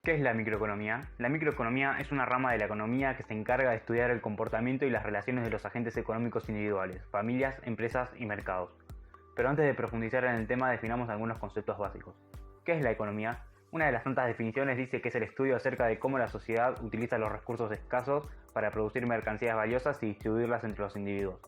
¿Qué es la microeconomía? La microeconomía es una rama de la economía que se encarga de estudiar el comportamiento y las relaciones de los agentes económicos individuales, familias, empresas y mercados. Pero antes de profundizar en el tema, definamos algunos conceptos básicos. ¿Qué es la economía? Una de las tantas definiciones dice que es el estudio acerca de cómo la sociedad utiliza los recursos escasos para producir mercancías valiosas y distribuirlas entre los individuos.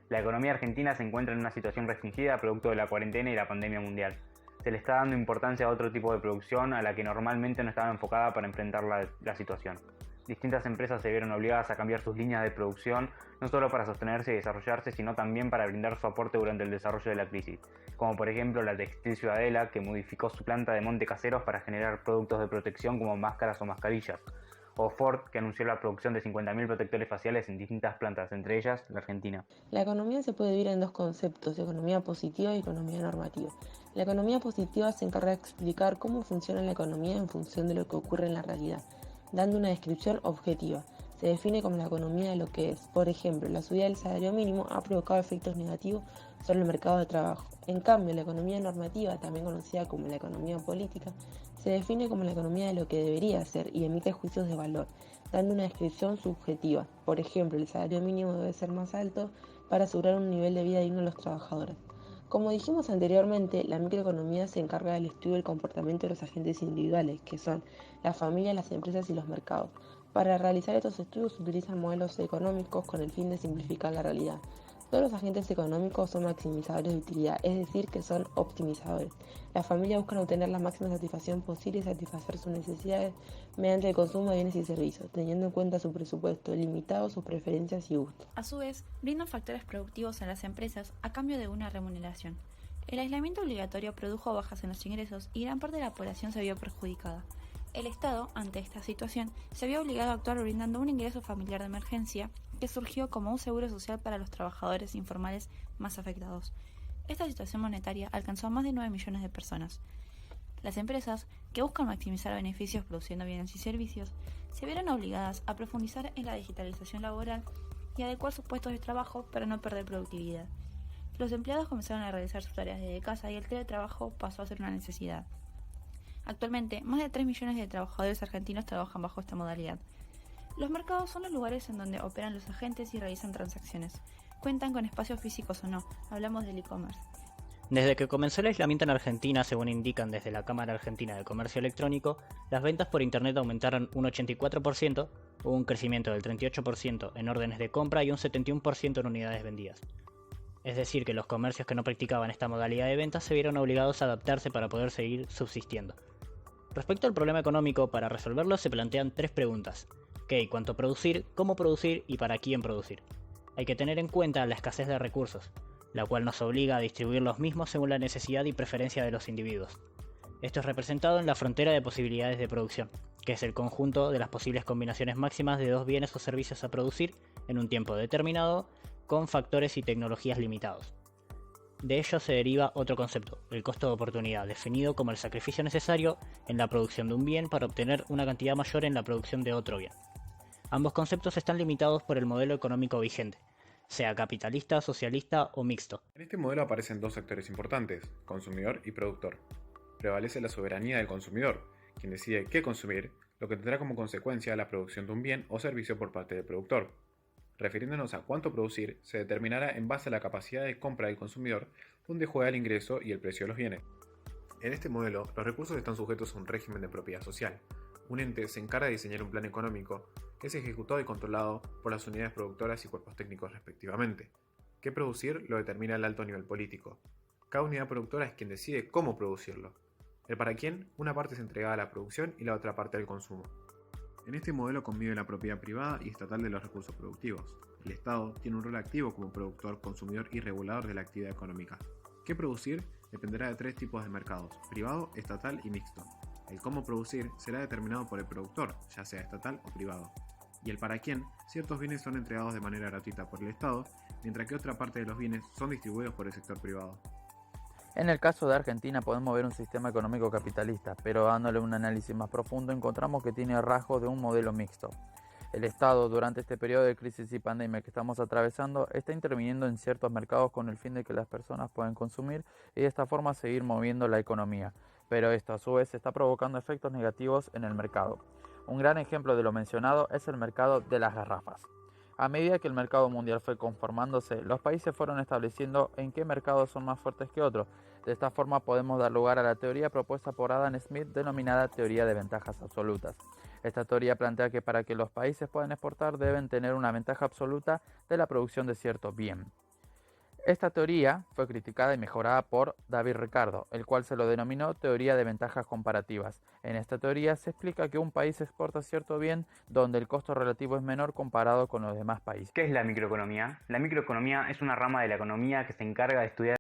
La economía argentina se encuentra en una situación restringida producto de la cuarentena y la pandemia mundial. Se le está dando importancia a otro tipo de producción a la que normalmente no estaba enfocada para enfrentar la situación. Distintas empresas se vieron obligadas a cambiar sus líneas de producción, no solo para sostenerse y desarrollarse, sino también para brindar su aporte durante el desarrollo de la crisis, como por ejemplo la Textil Ciudadela, que modificó su planta de monte caseros para generar productos de protección como máscaras o mascarillas, o Ford, que anunció la producción de 50.000 protectores faciales en distintas plantas, entre ellas la Argentina. La economía se puede dividir en dos conceptos, economía positiva y economía normativa. La economía positiva se encarga de explicar cómo funciona la economía en función de lo que ocurre en la realidad, dando una descripción objetiva. Se define como la economía de lo que es. Por ejemplo, la subida del salario mínimo ha provocado efectos negativos sobre el mercado de trabajo. En cambio, la economía normativa, también conocida como la economía política, se define como la economía de lo que debería ser y emite juicios de valor, dando una descripción subjetiva. Por ejemplo, el salario mínimo debe ser más alto para asegurar un nivel de vida digno a los trabajadores. Como dijimos anteriormente, la microeconomía se encarga del estudio del comportamiento de los agentes individuales, que son las familias, las empresas y los mercados. Para realizar estos estudios se utilizan modelos económicos con el fin de simplificar la realidad. Todos los agentes económicos son maximizadores de utilidad, es decir, que son optimizadores. Las familias buscan obtener la máxima satisfacción posible y satisfacer sus necesidades mediante el consumo de bienes y servicios, teniendo en cuenta su presupuesto limitado, sus preferencias y gustos. A su vez, brindan factores productivos a las empresas a cambio de una remuneración. El aislamiento obligatorio produjo bajas en los ingresos y gran parte de la población se vio perjudicada. El Estado, ante esta situación, se vio obligado a actuar brindando un ingreso familiar de emergencia que surgió como un seguro social para los trabajadores informales más afectados. Esta situación monetaria alcanzó a más de 9 millones de personas. Las empresas, que buscan maximizar beneficios produciendo bienes y servicios, se vieron obligadas a profundizar en la digitalización laboral y adecuar sus puestos de trabajo para no perder productividad. Los empleados comenzaron a realizar sus tareas desde casa y el teletrabajo pasó a ser una necesidad. Actualmente, más de 3 millones de trabajadores argentinos trabajan bajo esta modalidad. Los mercados son los lugares en donde operan los agentes y realizan transacciones. Cuentan con espacios físicos o no, hablamos del e-commerce. Desde que comenzó el aislamiento en Argentina, según indican desde la Cámara Argentina de Comercio Electrónico, las ventas por Internet aumentaron un 84%, hubo un crecimiento del 38% en órdenes de compra y un 71% en unidades vendidas. Es decir, que los comercios que no practicaban esta modalidad de ventas se vieron obligados a adaptarse para poder seguir subsistiendo. Respecto al problema económico, para resolverlo se plantean tres preguntas: ¿qué y cuánto producir, cómo producir y para quién producir? Hay que tener en cuenta la escasez de recursos, la cual nos obliga a distribuir los mismos según la necesidad y preferencia de los individuos. Esto es representado en la frontera de posibilidades de producción, que es el conjunto de las posibles combinaciones máximas de dos bienes o servicios a producir en un tiempo determinado, con factores y tecnologías limitados. De ello se deriva otro concepto, el costo de oportunidad, definido como el sacrificio necesario en la producción de un bien para obtener una cantidad mayor en la producción de otro bien. Ambos conceptos están limitados por el modelo económico vigente, sea capitalista, socialista o mixto. En este modelo aparecen dos sectores importantes, consumidor y productor. Prevalece la soberanía del consumidor, quien decide qué consumir, lo que tendrá como consecuencia la producción de un bien o servicio por parte del productor. Refiriéndonos a cuánto producir, se determinará en base a la capacidad de compra del consumidor, donde juega el ingreso y el precio de los bienes. En este modelo, los recursos están sujetos a un régimen de propiedad social. Un ente se encarga de diseñar un plan económico que es ejecutado y controlado por las unidades productoras y cuerpos técnicos respectivamente. ¿Qué producir? Lo determina el alto nivel político. Cada unidad productora es quien decide cómo producirlo. El para quién, una parte es entregada a la producción y la otra parte al consumo. En este modelo convive la propiedad privada y estatal de los recursos productivos. El Estado tiene un rol activo como productor, consumidor y regulador de la actividad económica. ¿Qué producir? Dependerá de tres tipos de mercados: privado, estatal y mixto. El cómo producir será determinado por el productor, ya sea estatal o privado. Y el para quién, ciertos bienes son entregados de manera gratuita por el Estado, mientras que otra parte de los bienes son distribuidos por el sector privado. En el caso de Argentina podemos ver un sistema económico capitalista, pero dándole un análisis más profundo encontramos que tiene rasgos de un modelo mixto. El Estado, durante este periodo de crisis y pandemia que estamos atravesando, está interviniendo en ciertos mercados con el fin de que las personas puedan consumir y de esta forma seguir moviendo la economía. pero esto a su vez está provocando efectos negativos en el mercado. Un gran ejemplo de lo mencionado es el mercado de las garrafas. A medida que el mercado mundial fue conformándose, los países fueron estableciendo en qué mercados son más fuertes que otros. De esta forma podemos dar lugar a la teoría propuesta por Adam Smith denominada teoría de ventajas absolutas. Esta teoría plantea que para que los países puedan exportar deben tener una ventaja absoluta de la producción de cierto bien. Esta teoría fue criticada y mejorada por David Ricardo, el cual se lo denominó teoría de ventajas comparativas. En esta teoría se explica que un país exporta cierto bien donde el costo relativo es menor comparado con los demás países. ¿Qué es la microeconomía? La microeconomía es una rama de la economía que se encarga de estudiar